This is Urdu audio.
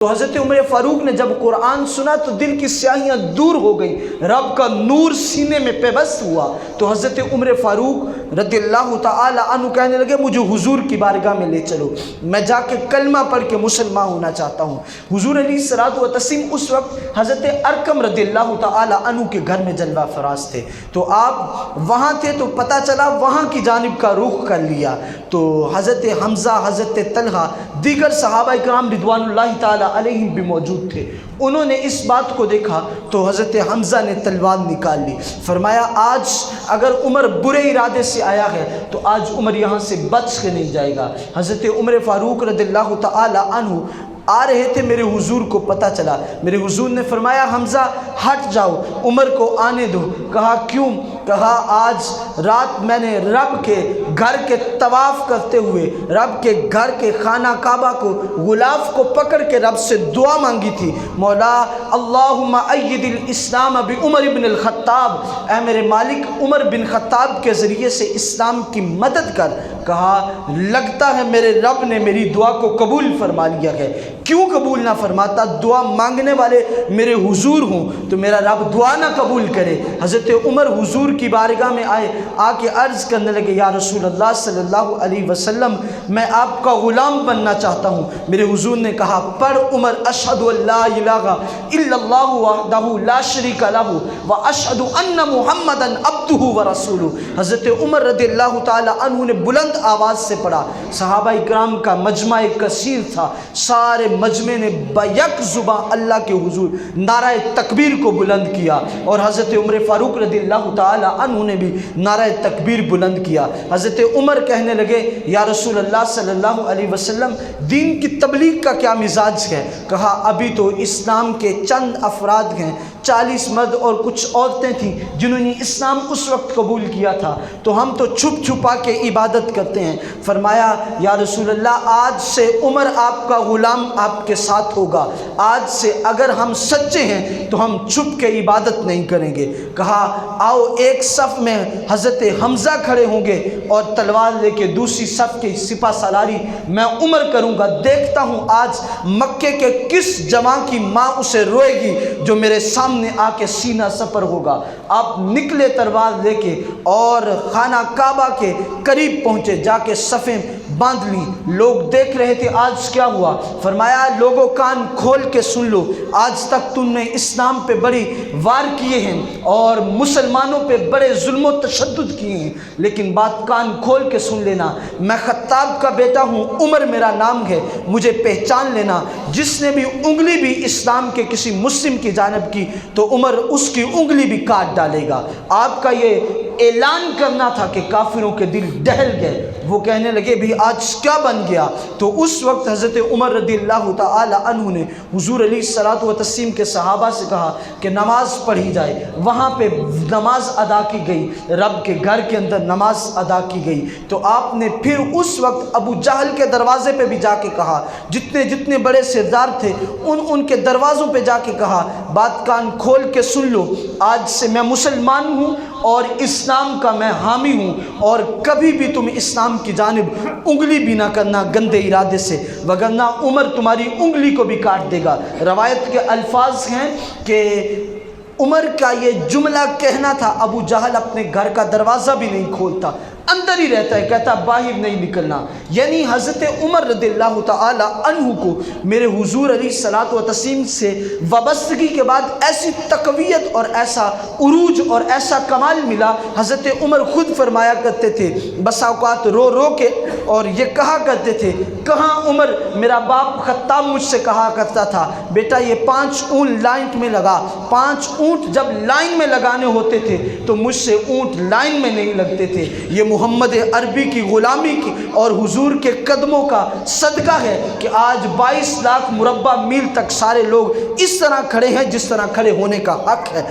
تو حضرت عمر فاروق نے جب قرآن سنا تو دل کی سیاہیاں دور ہو گئیں، رب کا نور سینے میں پیوست ہوا۔ تو حضرت عمر فاروق رضی اللہ تعالی عنہ کہنے لگے مجھے حضور کی بارگاہ میں لے چلو، میں جا کے کلمہ پڑھ کے مسلمان ہونا چاہتا ہوں۔ حضور علیہ الصلوۃ والتسلیم اس وقت حضرت ارقم رضی اللہ تعالی عنہ کے گھر میں جلوہ فراز تھے، تو آپ وہاں تھے تو پتہ چلا وہاں کی جانب کا رخ کر لیا۔ تو حضرت حمزہ، حضرت طلحہ، دیگر صحابہ کرام رضوان اللہ تعالی علیہم بھی موجود تھے۔ انہوں نے اس بات کو دیکھا تو حضرت حمزہ نے تلوار نکال لی، فرمایا آج اگر عمر برے ارادے سے آیا ہے تو آج عمر یہاں سے بچ کے نہیں جائے گا۔ حضرت عمر فاروق رضی اللہ تعالی عنہ آ رہے تھے، میرے حضور کو پتہ چلا، میرے حضور نے فرمایا حمزہ ہٹ جاؤ، عمر کو آنے دو۔ کہا کیوں؟ کہا آج رات میں نے رب کے گھر کے طواف کرتے ہوئے رب کے گھر کے خانہ کعبہ کو غلاف کو پکڑ کے رب سے دعا مانگی تھی، مولا اللہم اید الاسلام بعمر بن الخطاب، اے میرے مالک عمر بن خطاب کے ذریعے سے اسلام کی مدد کر۔ کہا لگتا ہے میرے رب نے میری دعا کو قبول فرما لیا ہے۔ کیوں قبول نہ فرماتا؟ دعا مانگنے والے میرے حضور ہوں تو میرا رب دعا نہ قبول کرے۔ حضرت عمر حضور کی بارگاہ میں آئے، آ کے عرض کرنے لگے یا رسول اللہ صلی اللہ علیہ وسلم میں آپ کا غلام بننا چاہتا ہوں۔ میرے حضور نے کہا پڑھ عمر اشہد ان لا الہ الا اللہ وحدہ لا شریک لہ واشہد ان محمدا عبدہ ورسولہ۔ حضرت عمر رضی اللہ تعالی عنہ نے بلند آواز سے پڑھا، صحابہ کرام کا مجمع کثیر تھا، سارے مجمع نے بیک زبان اللہ کے حضور نعرہ تکبیر کو بلند کیا، اور حضرت عمر فاروق رضی اللہ تعالی عنہ نے بھی نعرہ تکبیر بلند کیا۔ حضرت عمر کہنے لگے یا رسول اللہ صلی اللہ علیہ وسلم دین کی تبلیغ کا کیا مزاج ہے؟ کہا ابھی تو اسلام کے چند افراد ہیں، 40 مرد اور کچھ عورتیں تھیں جنہوں نے اسلام اس وقت قبول کیا تھا، تو ہم تو چھپ چھپا کے عبادت کرتے ہیں۔ فرمایا یا رسول اللہ آج سے عمر آپ کا غلام آپ کے ساتھ ہوگا، آج سے اگر ہم سچے ہیں تو ہم چھپ کے عبادت نہیں کریں گے۔ کہا آؤ ایک صف میں حضرت حمزہ کھڑے ہوں گے اور تلوار لے کے دوسری صف کے سپہ سالاری میں عمر کروں گا، دیکھتا ہوں آج مکے کے کس جوان کی ماں اسے روئے گی جو میرے سامنے آ کے سینہ سپر ہوگا۔ آپ نکلے تلوار لے کے اور خانہ کعبہ کے قریب پہنچے، جا کے صفیں باندھ لی۔ لوگ دیکھ رہے تھے آج کیا ہوا؟ فرمایا لوگوں کان کھول کے سن لو، آج تک تم نے اسلام پہ بڑی وار کیے ہیں اور مسلمانوں پہ بڑے ظلم و تشدد کیے ہیں، لیکن بات کان کھول کے سن لینا، میں خطاب کا بیٹا ہوں، عمر میرا نام ہے، مجھے پہچان لینا۔ جس نے بھی انگلی بھی اسلام کے کسی مسلم کی جانب کی تو عمر اس کی انگلی بھی کاٹ ڈالے گا۔ آپ کا یہ اعلان کرنا تھا کہ کافروں کے دل دہل گئے۔ وہ کہنے لگے بھی آج کیا بن گیا؟ تو اس وقت حضرت عمر رضی اللہ تعالی عنہ نے حضور علیہ الصلوۃ والتسلیم کے صحابہ سے کہا کہ نماز پڑھی جائے۔ وہاں پہ نماز ادا کی گئی، رب کے گھر کے اندر نماز ادا کی گئی۔ تو آپ نے پھر اس وقت ابو جہل کے دروازے پہ بھی جا کے کہا، جتنے جتنے بڑے سردار تھے ان کے دروازوں پہ جا کے کہا بات کان کھول کے سن لو، آج سے میں مسلمان ہوں اور اسلام کا میں حامی ہوں، اور کبھی بھی تم اسلام کی جانب انگلی بھی نہ کرنا گندے ارادے سے، وگرنہ عمر تمہاری انگلی کو بھی کاٹ دے گا۔ روایت کے الفاظ ہیں کہ عمر کا یہ جملہ کہنا تھا، ابو جہل اپنے گھر کا دروازہ بھی نہیں کھولتا، اندر ہی رہتا ہے، کہتا باہر نہیں نکلنا۔ یعنی حضرت عمر رضی اللہ تعالی عنہ کو میرے حضور علیہ الصلوۃ والتسلیم سے وابستگی کے بعد ایسی تقویت اور ایسا عروج اور ایسا کمال ملا۔ حضرت عمر خود فرمایا کرتے تھے، بسا اوقات رو رو کے اور یہ کہا کرتے تھے، کہاں عمر میرا باپ خطاب مجھ سے کہا کرتا تھا بیٹا یہ 5 اونٹ لائن میں لگا، 5 اونٹ جب لائن میں لگانے ہوتے تھے تو مجھ سے اونٹ لائن میں نہیں لگتے تھے۔ یہ محمد عربی کی غلامی کی اور حضور کے قدموں کا صدقہ ہے کہ آج 22 لاکھ مربع میل تک سارے لوگ اس طرح کھڑے ہیں جس طرح کھڑے ہونے کا حق ہے۔